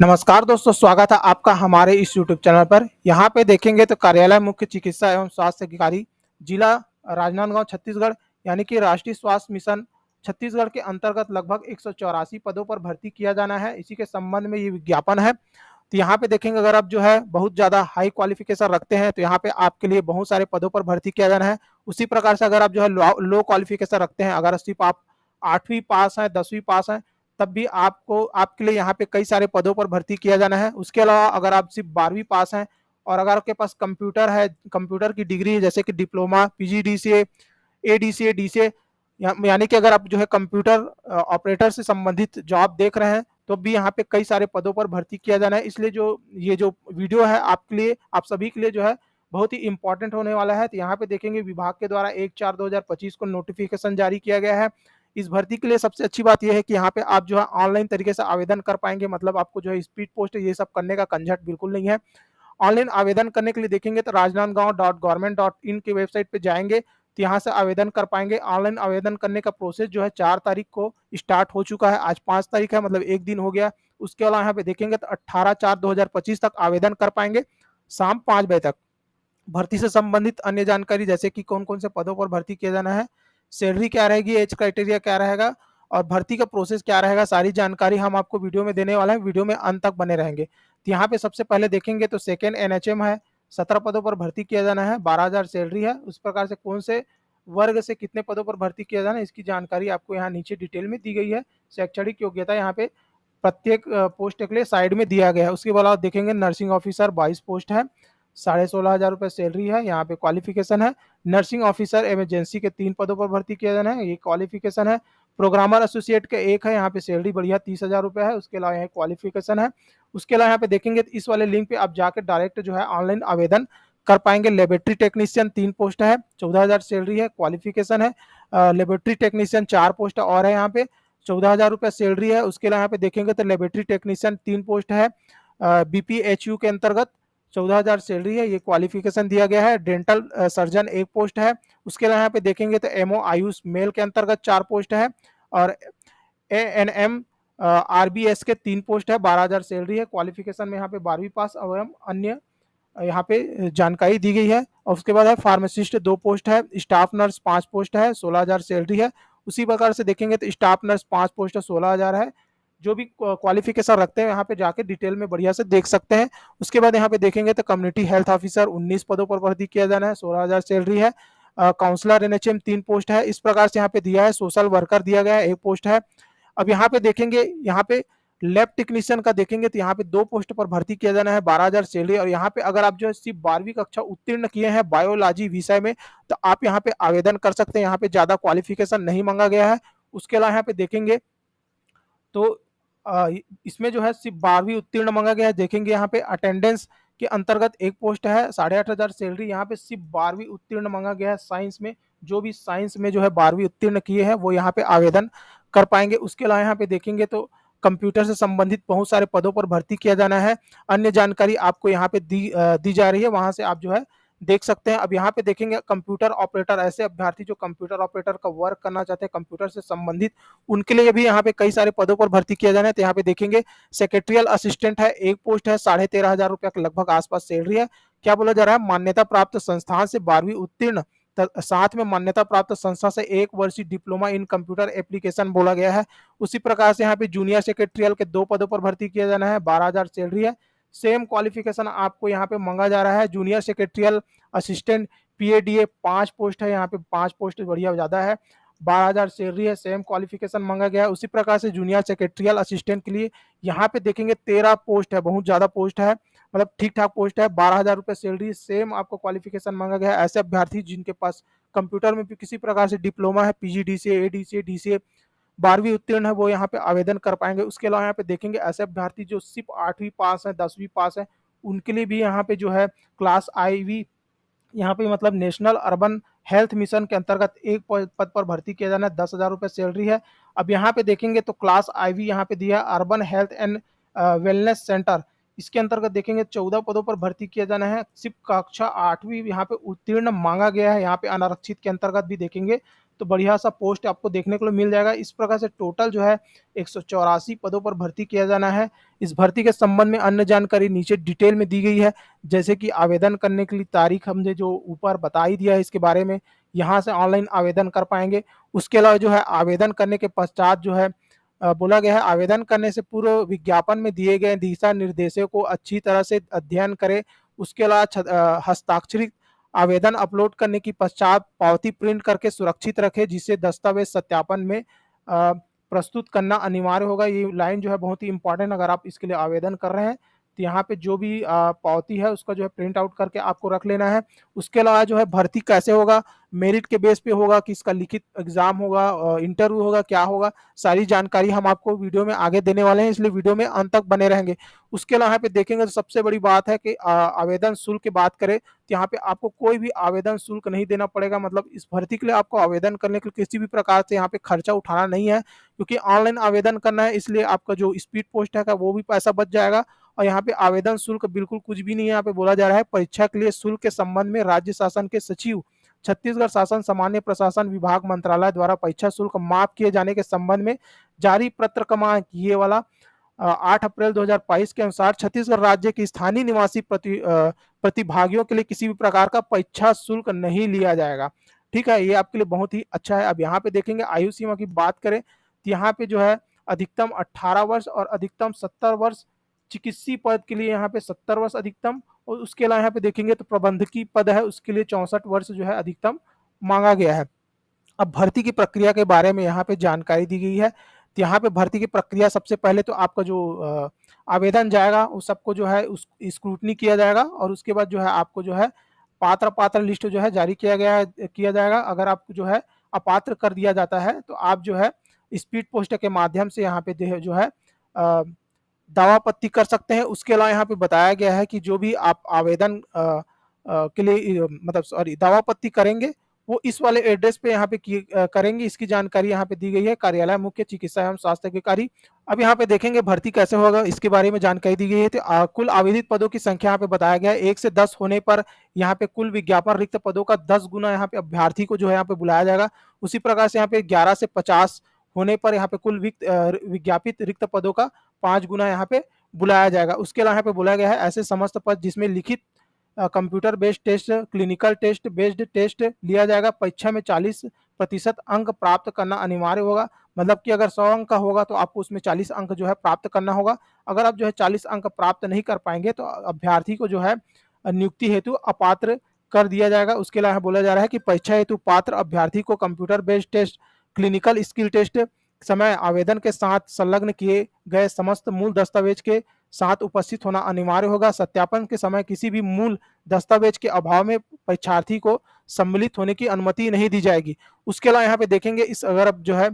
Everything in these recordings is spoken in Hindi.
नमस्कार दोस्तों, स्वागत है आपका हमारे इस यूट्यूब चैनल पर। यहाँ पे देखेंगे तो कार्यालय मुख्य चिकित्सा एवं स्वास्थ्य अधिकारी जिला राजनांदगांव छत्तीसगढ़ यानी कि राष्ट्रीय स्वास्थ्य मिशन छत्तीसगढ़ के अंतर्गत लगभग 184 पदों पर भर्ती किया जाना है। इसी के संबंध में ये विज्ञापन है। तो यहाँ पे देखेंगे, अगर आप जो है बहुत ज़्यादा हाई क्वालिफिकेशन रखते हैं तो यहाँ पे आपके लिए बहुत सारे पदों पर भर्ती किया जाना है। उसी प्रकार से अगर आप जो है लो क्वालिफिकेशन रखते हैं, अगर सिर्फ आप 8वीं पास हैं, 10वीं पास हैं, तब भी आपको आपके लिए यहाँ पे कई सारे पदों पर भर्ती किया जाना है। उसके अलावा अगर आप सिर्फ 12वीं पास हैं और अगर आपके पास कंप्यूटर है, कंप्यूटर की डिग्री है, जैसे कि डिप्लोमा, पीजीडीसीए, एडीसीए, डीसीए, यानी कि अगर आप जो है कंप्यूटर ऑपरेटर से संबंधित जॉब देख रहे हैं तो भी यहाँ पे कई सारे पदों पर भर्ती किया जाना है। इसलिए जो वीडियो है आपके लिए, आप सभी के लिए जो है बहुत ही इंपॉर्टेंट होने वाला है। तो यहाँ पे देखेंगे विभाग के द्वारा 1/4/2025 को नोटिफिकेशन जारी किया गया है। इस भर्ती के लिए सबसे अच्छी बात यह है कि यहाँ पे आप जो है ऑनलाइन तरीके से आवेदन कर पाएंगे। मतलब आपको जो है स्पीड पोस्ट ये सब करने का झंझट बिल्कुल नहीं है। ऑनलाइन आवेदन करने के लिए देखेंगे तो rajnandgaon.government.in की वेबसाइट पे जाएंगे तो यहाँ से आवेदन कर पाएंगे। ऑनलाइन आवेदन करने का प्रोसेस जो है 4 तारीख को स्टार्ट हो चुका है। आज 5 तारीख है, मतलब एक दिन हो गया। उसके अलावा यहाँ पे देखेंगे तो 18/4/2025 तक आवेदन कर पाएंगे शाम 5 बजे तक। भर्ती से संबंधित अन्य जानकारी, जैसे कि कौन कौन से पदों पर भर्ती किया जाना है, सैलरी क्या रहेगी, एज क्राइटेरिया क्या रहेगा और भर्ती का प्रोसेस क्या रहेगा, सारी जानकारी हम आपको वीडियो में देने वाले हैं। वीडियो में अंत तक बने रहेंगे। तो यहाँ पे सबसे पहले देखेंगे तो सेकेंड एनएचएम है, 17 पदों पर भर्ती किया जाना है, 12,000 सैलरी है। उस प्रकार से कौन से वर्ग से कितने पदों पर भर्ती किया जाना है, इसकी जानकारी आपको यहाँ नीचे डिटेल में दी गई है। शैक्षणिक योग्यता यहाँ पे प्रत्येक पोस्ट के लिए साइड में दिया गया है। उसके बाद आप देखेंगे नर्सिंग ऑफिसर 22 पोस्ट है, 16,500 रुपये सैलरी है। यहाँ पे क्वालिफिकेशन है नर्सिंग ऑफिसर इमरजेंसी के 3 पदों पर भर्ती किया जाना है, ये क्वालिफिकेशन है। प्रोग्रामर एसोसिएट के 1 है, यहाँ पे सैलरी बढ़िया 30,000 रुपये है। उसके अलावा यहाँ क्वालिफिकेशन है। उसके अलावा यहाँ पे देखेंगे तो इस वाले लिंक पे आप जाकर डायरेक्ट जो है ऑनलाइन आवेदन कर पाएंगे। लेबोरेटरी टेक्नीशियन 3 पोस्ट है, 14,000 सैलरी है, क्वालिफिकेशन है। लेबोरेटरी टेक्नीशियन 4 पोस्ट और है, यहाँ पे 14,000 रुपये सैलरी है। उसके अलावा यहाँ पे देखेंगे तो लेबोरेटरी टेक्नीशियन 3 पोस्ट है, बीपीएचयू के अंतर्गत 14,000 सैलरी है, ये क्वालिफिकेशन दिया गया है। डेंटल सर्जन 1 पोस्ट है। उसके अलावा यहाँ पे देखेंगे तो एमओ आयुष मेल के अंतर्गत 4 पोस्ट है और एएनएम आरबीएस के 3 पोस्ट है, 12,000 सैलरी है। क्वालिफिकेशन में यहाँ पे 12वीं पास एवं अन्य यहाँ पे जानकारी दी गई है। और उसके बाद है फार्मासिस्ट 2 पोस्ट है, स्टाफ नर्स 5 पोस्ट है, 16,000 सैलरी है। उसी प्रकार से देखेंगे तो स्टाफ नर्स 5 पोस्ट है, 16,000 है। जो भी क्वालिफिकेशन रखते हैं यहाँ पे जाके डिटेल में बढ़िया से देख सकते हैं। उसके बाद यहाँ पे देखेंगे तो कम्युनिटी हेल्थ ऑफिसर 19 पदों पर भर्ती किया जाना है, 16,000 सैलरी है। काउंसलर एनएचएम 3 पोस्ट है। इस प्रकार से यहाँ पे दिया है। सोशल वर्कर दिया गया है, 1 पोस्ट है। अब यहाँ पे देखेंगे, यहाँ पे लैब टेक्नीशियन का देखेंगे तो यहाँ पे 2 पोस्ट पर भर्ती किया जाना है, 12,000 सैलरी। और यहाँ पे अगर आप जो है सिर्फ 12वीं कक्षा उत्तीर्ण किए हैं बायोलॉजी विषय में तो आप यहाँ पे आवेदन कर सकते हैं। यहाँ पे ज्यादा क्वालिफिकेशन नहीं मांगा गया है। उसके अलावा यहाँ पे देखेंगे तो इसमें जो है सिर्फ 12वीं उत्तीर्ण मांगा गया है। देखेंगे यहाँ पे अटेंडेंस के अंतर्गत 1 पोस्ट है, 8,500 सैलरी। यहाँ पे सिर्फ 12वीं उत्तीर्ण मांगा गया है साइंस में। जो भी साइंस में जो है 12वीं उत्तीर्ण किए हैं वो यहाँ पे आवेदन कर पाएंगे। उसके अलावा यहाँ पे देखेंगे तो कंप्यूटर से संबंधित बहुत सारे पदों पर भर्ती किया जाना है। अन्य जानकारी आपको यहाँ पे दी जा रही है, वहां से आप जो है देख सकते हैं। अब यहाँ पे देखेंगे कंप्यूटर ऑपरेटर, ऐसे अभ्यर्थी जो कंप्यूटर ऑपरेटर का वर्क करना चाहते हैं कंप्यूटर से संबंधित, उनके लिए भी यहाँ पे कई सारे पदों पर भर्ती किया जाना है। तो यहाँ पे देखेंगे सेक्रेटरियल असिस्टेंट है, 1 पोस्ट है, 13,500 रुपया के लगभग आसपास सैलरी है। क्या बोला जा रहा है, मान्यता प्राप्त संस्थान से 12वीं उत्तीर्ण साथ में मान्यता प्राप्त संस्था से 1 वर्षीय डिप्लोमा इन कंप्यूटर एप्लीकेशन बोला गया है। उसी प्रकार से यहाँ पे जूनियर सेक्रेटरियल के 2 पदों पर भर्ती किया जाना है, 12,000 सैलरी है। सेम क्वालिफिकेशन आपको यहाँ पे मांगा जा रहा है। जूनियर सेक्रेटरियल असिस्टेंट पीएडीए 5 पोस्ट है, यहाँ पे 5 पोस्ट बढ़िया ज्यादा है, 12,000 सैलरी है। सेम क्वालिफिकेशन मांगा गया है। उसी प्रकार से जूनियर सेक्रेटरियल असिस्टेंट के लिए यहाँ पे देखेंगे 13 पोस्ट है, बहुत ज्यादा पोस्ट है, मतलब ठीक ठाक पोस्ट है, 12,000 रुपये सैलरी। सेम आपको क्वालिफिकेशन मांगा गया है। ऐसे अभ्यर्थी जिनके पास कंप्यूटर में भी किसी प्रकार से डिप्लोमा है, पीजीडीसीए, एडीसीए, डीसीए, 12वीं उत्तीर्ण है, वो यहाँ पे आवेदन कर पाएंगे। उसके अलावा यहाँ पे देखेंगे ऐसे अभ्यर्थी जो सिर्फ 8वीं पास है, 10वीं पास है, उनके लिए भी यहाँ पे जो है क्लास आईवी, यहाँ पे मतलब नेशनल अर्बन हेल्थ मिशन के अंतर्गत 1 पद पर भर्ती किया जाना है, 10,000 रुपये सैलरी है। अब यहाँ पे देखेंगे तो क्लास आईवी यहाँ पे दिया है, urban health and wellness centre, इसके अंतर्गत देखेंगे 14 पदों पर भर्ती किया जाना है। सिर्फ कक्षा 8वीं यहाँ पे उत्तीर्ण मांगा गया है। यहाँ पे अनारक्षित के अंतर्गत भी देखेंगे तो बढ़िया सा पोस्ट आपको देखने को मिल जाएगा। इस प्रकार से टोटल जो है 184 पदों पर भर्ती किया जाना है। इस भर्ती के संबंध में अन्य जानकारी नीचे डिटेल में दी गई है, जैसे कि आवेदन करने के लिए तारीख हमने जो ऊपर बता ही दिया है इसके बारे में, यहाँ से ऑनलाइन आवेदन कर पाएंगे। उसके अलावा जो है आवेदन करने के पश्चात जो है बोला गया है आवेदन करने से पूर्व विज्ञापन में दिए गए दिशा निर्देशों को अच्छी तरह से अध्ययन करें। उसके अलावा हस्ताक्षरित आवेदन अपलोड करने की पश्चात पावती प्रिंट करके सुरक्षित रखें, जिससे दस्तावेज सत्यापन में प्रस्तुत करना अनिवार्य होगा। ये लाइन जो है बहुत ही इंपॉर्टेंट, अगर आप इसके लिए आवेदन कर रहे हैं तो यहाँ पे जो भी पावती है उसका जो है प्रिंट आउट करके आपको रख लेना है। उसके अलावा जो है भर्ती कैसे होगा, मेरिट के बेस पे होगा कि इसका लिखित एग्जाम होगा, इंटरव्यू होगा, क्या होगा, सारी जानकारी हम आपको वीडियो में आगे देने वाले हैं, इसलिए वीडियो में अंत तक बने रहेंगे। उसके अलावा यहाँ पे देखेंगे तो सबसे बड़ी बात है कि आवेदन शुल्क की बात करें तो यहाँ पे आपको कोई भी आवेदन शुल्क नहीं देना पड़ेगा। मतलब इस भर्ती के लिए आपको आवेदन करने के लिए किसी भी प्रकार से यहाँ पे खर्चा उठाना नहीं है, क्योंकि ऑनलाइन आवेदन करना है, इसलिए आपका जो स्पीड पोस्ट है वो भी पैसा बच जाएगा। और यहाँ पे आवेदन शुल्क बिल्कुल कुछ भी नहीं है। यहाँ पे बोला जा रहा है परीक्षा के लिए शुल्क के संबंध में राज्य शासन के सचिव, छत्तीसगढ़ शासन सामान्य प्रशासन विभाग मंत्रालय द्वारा परीक्षा शुल्क माफ किए जाने के संबंध में जारी पत्र क्रमांक ये वाला 8 अप्रैल 2022 के अनुसार छत्तीसगढ़ राज्य के स्थानीय निवासी प्रतिभागियों के लिए किसी भी प्रकार का परीक्षा शुल्क नहीं लिया जाएगा। ठीक है, ये आपके लिए बहुत ही अच्छा है। अब यहाँ पे देखेंगे आयु सीमा की बात करें तो यहाँ पे जो है अधिकतम 18 वर्ष और अधिकतम 70 वर्ष, चिकित्सीय पद के लिए यहाँ पे 70 वर्ष अधिकतम, और उसके अलावा यहाँ पे देखेंगे तो प्रबंधकीय पद है उसके लिए 64 वर्ष जो है अधिकतम मांगा गया है। अब भर्ती की प्रक्रिया के बारे में यहाँ पे जानकारी दी गई है। तो यहाँ पे भर्ती की प्रक्रिया सबसे पहले तो आपका जो आवेदन जाएगा उस सबको जो है उस स्क्रूटनी किया जाएगा, और उसके बाद जो है आपको जो है पात्र लिस्ट जो है जारी किया जाएगा। अगर आपको जो है अपात्र कर दिया जाता है तो आप जो है स्पीड पोस्ट के माध्यम से यहाँ पे जो है दावापत्ती कर सकते हैं। उसके अलावा यहाँ पे बताया गया है कि जो भी आप आवेदन के लिए मतलब सॉरी दावापत्ती करेंगे वो इस वाले एड्रेस पे यहाँ पे करेंगे। इसकी जानकारी यहाँ पे दी गई है, कार्यालय मुख्य चिकित्सा एवं स्वास्थ्य अधिकारी। अब यहाँ पे देखेंगे भर्ती कैसे होगा, इसके बारे में जानकारी दी गई है। तो कुल आवेदित पदों की संख्या यहाँ पे बताया गया है 1 से 10 होने पर यहाँ पे कुल विज्ञापन रिक्त पदों का 10 गुना यहाँ पे अभ्यर्थी को जो है यहाँ पे बुलाया जाएगा। उसी प्रकार से यहाँ पे 11 से 50 होने पर यहाँ पे कुल विज्ञापित रिक्त पदों का 5 गुना यहाँ पे बुलाया जाएगा। उसके अलावा यहाँ पे बोला गया है ऐसे समस्त पद जिसमें लिखित computer based test, clinical test based test लिया जाएगा। परीक्षा में 40% अंक प्राप्त करना अनिवार्य होगा। मतलब कि अगर 100 अंक का होगा तो आपको उसमें 40 अंक जो है प्राप्त करना होगा। अगर आप जो है 40 अंक प्राप्त नहीं कर पाएंगे तो अभ्यर्थी को जो है नियुक्ति हेतु अपात्र कर दिया जाएगा। उसके अलावा बोला जा रहा है कि परीक्षा हेतु पात्र अभ्यर्थी को computer based test, clinical skill test समय आवेदन के साथ संलग्न किए गए समस्त मूल दस्तावेज के साथ उपस्थित होना अनिवार्य होगा। सत्यापन के समय किसी भी मूल दस्तावेज के अभाव में परीक्षार्थी को सम्मिलित होने की अनुमति नहीं दी जाएगी। उसके अलावा यहाँ पे देखेंगे इस अगर अब जो है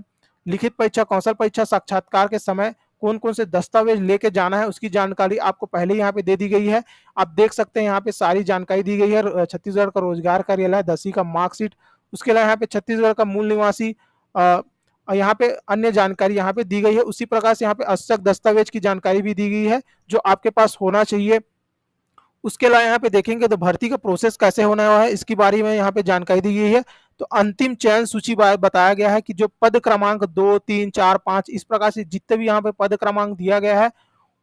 लिखित परीक्षा, कौशल परीक्षा, साक्षात्कार के समय कौन कौन से दस्तावेज लेके जाना है उसकी जानकारी आपको पहले यहाँ पे दे दी गई है। आप देख सकते हैं यहाँ पे सारी जानकारी दी गई है। छत्तीसगढ़ का रोजगार कार्यालय, 10वीं का मार्कशीट, उसके अलावा यहाँ पे छत्तीसगढ़ का मूल निवासी और यहाँ पे अन्य जानकारी यहाँ पे दी गई है। उसी प्रकार से यहाँ पे आवश्यक दस्तावेज की जानकारी भी दी गई है जो आपके पास होना चाहिए। उसके अलावा यहाँ पे देखेंगे तो भर्ती का प्रोसेस कैसे होना है इसके बारे में यहाँ पे जानकारी दी गई है। तो अंतिम चयन सूची बताया गया है कि जो पद क्रमांक 2, 3, 4, 5 इस प्रकार से जितने भी यहाँ पे पद क्रमांक दिया गया है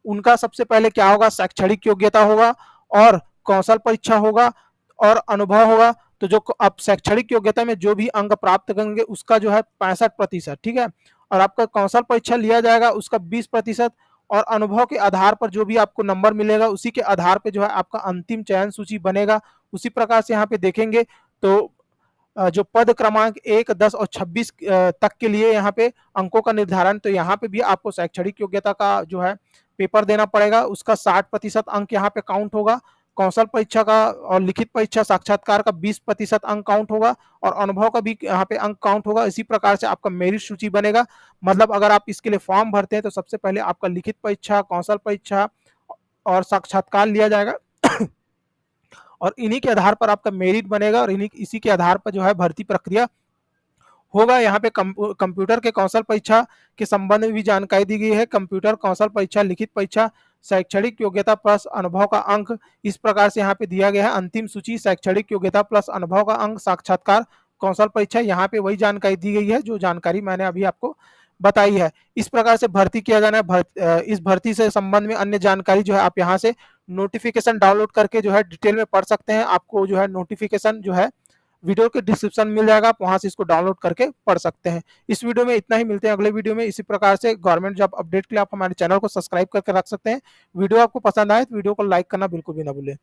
उनका सबसे पहले क्या होगा, शैक्षणिक योग्यता होगा और कौशल परीक्षा होगा और अनुभव होगा। तो जो अब शैक्षणिक योग्यता में जो भी अंक प्राप्त करेंगे उसका जो है 65%, ठीक है, और आपका कौशल परीक्षा लिया जाएगा उसका 20%, और अनुभव के आधार पर जो भी आपको नंबर मिलेगा उसी के आधार पर जो है आपका अंतिम चयन सूची बनेगा। उसी प्रकार से यहाँ पे देखेंगे तो जो पद क्रमांक 1, 10 और 26 तक के लिए यहाँ पे अंकों का निर्धारण, तो यहाँ पे भी आपको शैक्षणिक योग्यता का जो है पेपर देना पड़ेगा, उसका 60% अंक यहाँ पे काउंट होगा। कौशल परीक्षा का और लिखित परीक्षा साक्षात्कार का 20% अंक काउंट होगा और अनुभव का भी यहाँ पे अंक काउंट होगा। इसी प्रकार से आपका मेरिट सूची बनेगा। मतलब अगर आप इसके लिए फॉर्म भरते हैं तो सबसे पहले आपका लिखित परीक्षा, कौशल परीक्षा और साक्षात्कार लिया जाएगा और इन्हीं के आधार पर आपका मेरिट बनेगा और इसी के आधार पर जो है भर्ती प्रक्रिया होगा। यहाँ पे कंप्यूटर के कौशल परीक्षा के संबंध में भी जानकारी दी गई है। कंप्यूटर कौशल परीक्षा, लिखित परीक्षा, शैक्षणिक योग्यता प्लस अनुभव का अंक, इस प्रकार से यहाँ पे दिया गया है अंतिम सूची। शैक्षणिक योग्यता प्लस अनुभव का अंक, साक्षात्कार कौशल परीक्षा, यहाँ पे वही जानकारी दी गई है जो जानकारी मैंने अभी आपको बताई है। इस प्रकार से भर्ती किया जाना है। इस भर्ती से संबंध में अन्य जानकारी जो है आप यहाँ से नोटिफिकेशन डाउनलोड करके जो है डिटेल में पढ़ सकते हैं। आपको जो है नोटिफिकेशन जो है वीडियो के डिस्क्रिप्शन मिल जाएगा, आप वहां से इसको डाउनलोड करके पढ़ सकते हैं। इस वीडियो में इतना ही, मिलते हैं अगले वीडियो में। इसी प्रकार से गवर्नमेंट जॉब अपडेट के लिए आप हमारे चैनल को सब्सक्राइब करके रख सकते हैं। वीडियो आपको पसंद आए तो वीडियो को लाइक करना बिल्कुल भी ना भूलें।